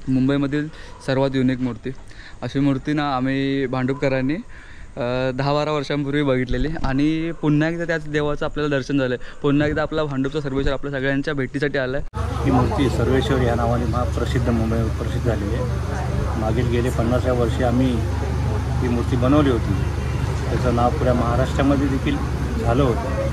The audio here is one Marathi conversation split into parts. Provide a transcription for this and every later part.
मुंबईमधील सर्वात युनिक मूर्ती अशी मूर्ती ना आम्ही भांडुपकरांनी 10-12 वर्षांपूर्वी बघितलेली आणि पुन्हा एकदा त्याच देवाचं आपल्याला दर्शन झालं आहे। पुन्हा एकदा आपला भांडुपचा सर्वेश्वर आपल्या सगळ्यांच्या भेटीसाठी आला आहे। ही मूर्ती सर्वेश्वर या नावाने महाप्रसिद्ध मुंबईत प्रसिद्ध झालेली आहे। मागील गेले 50 वर्षे आम्ही ही मूर्ती बनवली होती। त्याचं नाव पुऱ्या महाराष्ट्रामध्ये देखील झालं होतं।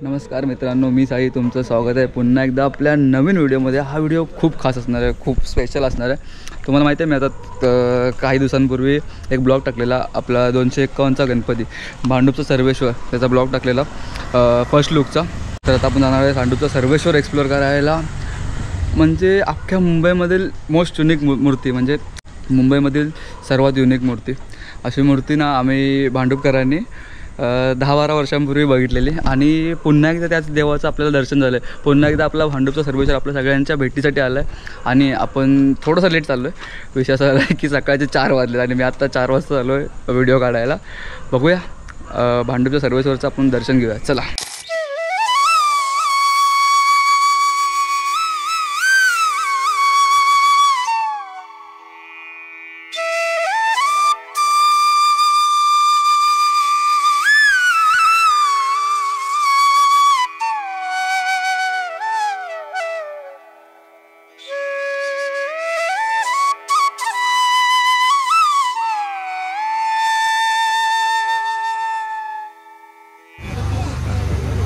नमस्कार मित्रांनो, मी साई, तुमचं स्वागत आहे पुन्हा एकदा आपल्या नवीन व्हिडिओमध्ये। हा व्हिडिओ खूप खास असणार आहे, खूप स्पेशल असणार आहे। तुम्हाला माहिती आहे, मी आता काही दिवसांपूर्वी एक ब्लॉग टाकलेला आपला 251चा गणपती भांडुपचा सर्वेश्वर, त्याचा ब्लॉग टाकलेला फर्स्ट लुकचा। तर आता आपण जाणार आहे भांडुपचा सर्वेश्वर एक्सप्लोअर करायला। म्हणजे अख्ख्या मुंबईमधील मोस्ट युनिक मूर्ती, म्हणजे मुंबईमधील सर्वात युनिक मूर्ती अशी मूर्ती ना आम्ही भांडुपकरांनी 10-12 वर्षांपूर्वी बघितलेली आणि पुन्हा एकदा त्याच देवाचं आपल्याला दर्शन झालं आहे। पुन्हा एकदा आपला भांडुपचा सर्वेश्वर आपल्या सगळ्यांच्या भेटीसाठी आला आहे आणि आपण थोडंसं लेट चाललो आहे। विषय असा झाला आहे की सकाळचे 4 वाजले आणि मी आत्ता 4 वाजता आलो आहे व्हिडिओ काढायला। बघूया भांडुपच्या सर्वेश्वरचं आपण दर्शन घेऊया, चला।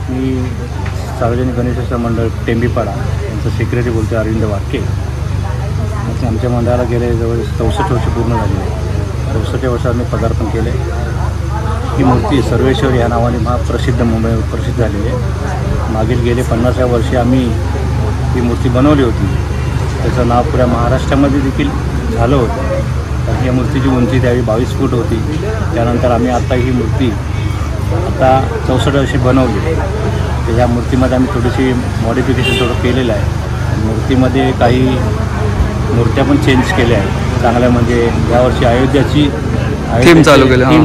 मी सार्वजनिक गणेशोत्सव मंडळ टेंबीपाडा यांचं सेक्रेटरी बोलतो, अरविंद वाटके। आमच्या मंडळाला गेले जवळ 64 वर्ष पूर्ण झालेली आहे। 64 वर्षात मी पदार्पण केले। ही मूर्ती सर्वेश्वर या नावाने महाप्रसिद्ध मुंबईत प्रसिद्ध झालेली आहे। मागील गेले 50 वर्षे आम्ही ही मूर्ती बनवली होती। त्याचं नाव पुऱ्या महाराष्ट्रामध्ये देखील झालं होतं। तर या मूर्तीची उंची त्यावेळी 22 फूट होती। त्यानंतर आम्ही आता ही मूर्ती 64 वर्षी बनवली। तर ह्या मूर्तीमध्ये आम्ही थोडीशी मॉडिफिकेशन थोडं केलेलं आहे। मूर्तीमध्ये काही मूर्त्या पण चेंज केल्या आहेत चांगल्या। म्हणजे यावर्षी अयोध्याची थीम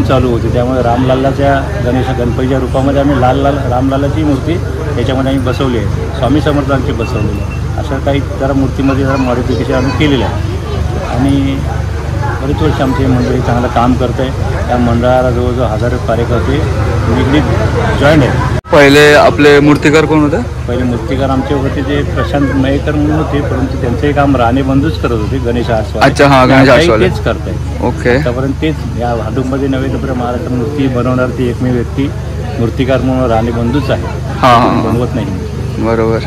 चालू होती, त्यामुळे रामलालाच्या गणपतीच्या रूपामध्ये आम्ही रामलालाची मूर्ती त्याच्यामध्ये आम्ही बसवली आहे। स्वामी समर्थांची बसवलेली आहे। अशा काही जरा मूर्तीमध्ये जरा मॉडिफिकेशन आम्ही केलेलं आहे आणि बरेच वर्ष आमचे मंडळी चांगलं काम करत आहे। त्या मंडळाला जवळजवळ 1000 कार्यकर्ते निगडीत जॉईन आहेत। पहिले आपले मूर्तिकार कोण होते? पहिले मूर्तिकार आमचे होते ते प्रशांत मयेकर म्हणून होते, परंतु त्यांचे काम राणे बंधूच करत होते, गणेश आसवाले। अच्छा, हां, गणेश आसवाले तेच करत आहेत। ओके, आतापर्यंत तेच या भांडुपमध्ये नव्हे तर महाराष्ट्र मूर्ती बनवणार ती एकमेव व्यक्ती मूर्तिकार म्हणून राणे बंधूच आहे। हां, बनवत नाही। बरोबर।